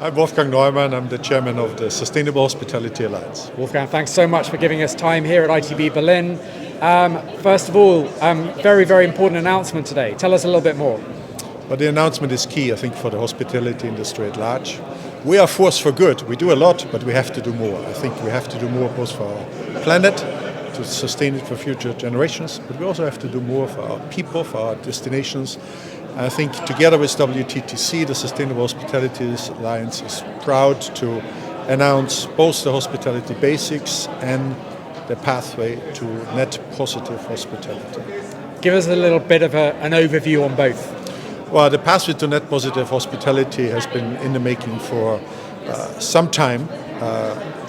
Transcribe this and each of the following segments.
I'm Wolfgang Neumann. I'm the chairman of the Sustainable Hospitality Alliance. Wolfgang, thanks so much for giving us time here at ITB Berlin. First of all, very, very important announcement today. Tell us a little bit more. But the announcement is key, I think, for the hospitality industry at large. We are a force for good. We do a lot, but we have to do more. I think we have to do more both for our planet, to sustain it for future generations, but we also have to do more for our people, for our destinations. I think together with WTTC, the Sustainable Hospitality Alliance is proud to announce both the hospitality basics and the pathway to net positive hospitality. Give us a little bit of an overview on both. Well, the pathway to net positive hospitality has been in the making for some time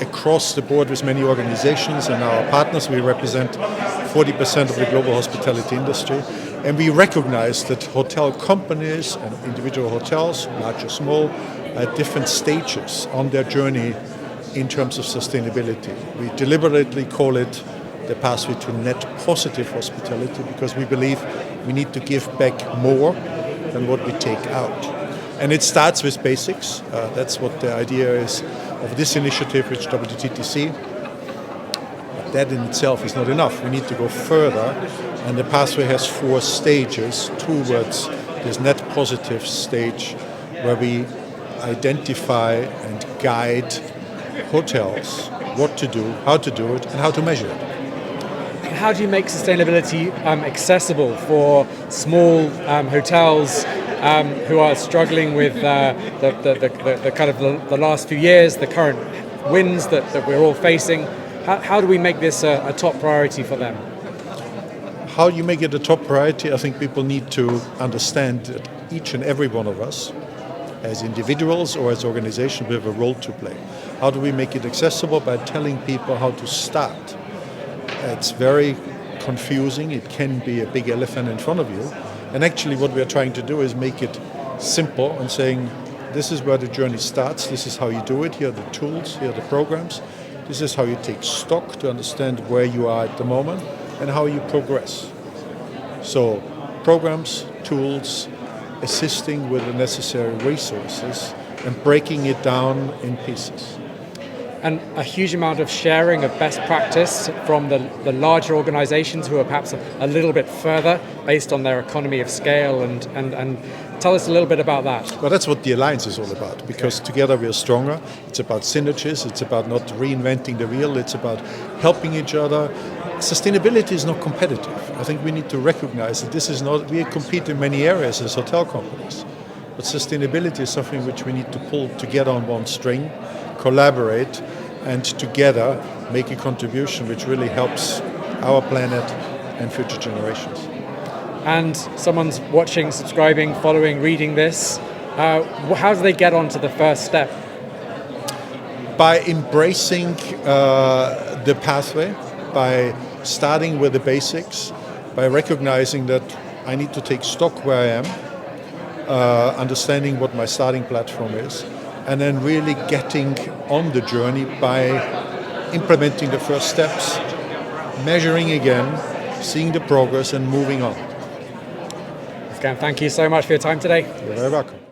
across the board with many organizations and our partners. We represent 40% of the global hospitality industry. And we recognize that hotel companies and individual hotels, large or small, are at different stages on their journey in terms of sustainability. We deliberately call it the pathway to net positive hospitality because we believe we need to give back more than what we take out. And it starts with basics. That's what the idea is of this initiative, which WTTC. But that in itself is not enough. We need to go further. And the pathway has 4 stages towards this net positive stage where we identify and guide hotels what to do, how to do it, and how to measure it. How do you make sustainability accessible for small hotels who are struggling with the kind of the last few years, the current winds that we're all facing? How do we make this a top priority for them? How you make it a top priority, I think people need to understand that each and every one of us, as individuals or as organizations, we have a role to play. How do we make it accessible? By telling people how to start. It's very confusing. It can be a big elephant in front of you. And actually what we are trying to do is make it simple and saying, this is where the journey starts, this is how you do it, here are the tools, here are the programs, this is how you take stock to understand where you are at the moment and how you progress. So programs, tools, assisting with the necessary resources and breaking it down in pieces. And a huge amount of sharing of best practice from the larger organizations who are perhaps a little bit further based on their economy of scale and tell us a little bit about that. Well, that's what the Alliance is all about, because together we are stronger. It's about synergies, it's about not reinventing the wheel, it's about helping each other. Sustainability is not competitive. I think we need to recognize that this is not, we compete in many areas as hotel companies, but sustainability is something which we need to pull together on one string, collaborate, and together make a contribution which really helps our planet and future generations. And someone's watching, subscribing, following, reading this. How do they get onto the first step? By embracing the pathway, by starting with the basics, by recognizing that I need to take stock where I am, understanding what my starting platform is, and then really getting on the journey by implementing the first steps, measuring again, seeing the progress and moving on. Wolfgang, thank you so much for your time today. You're very welcome.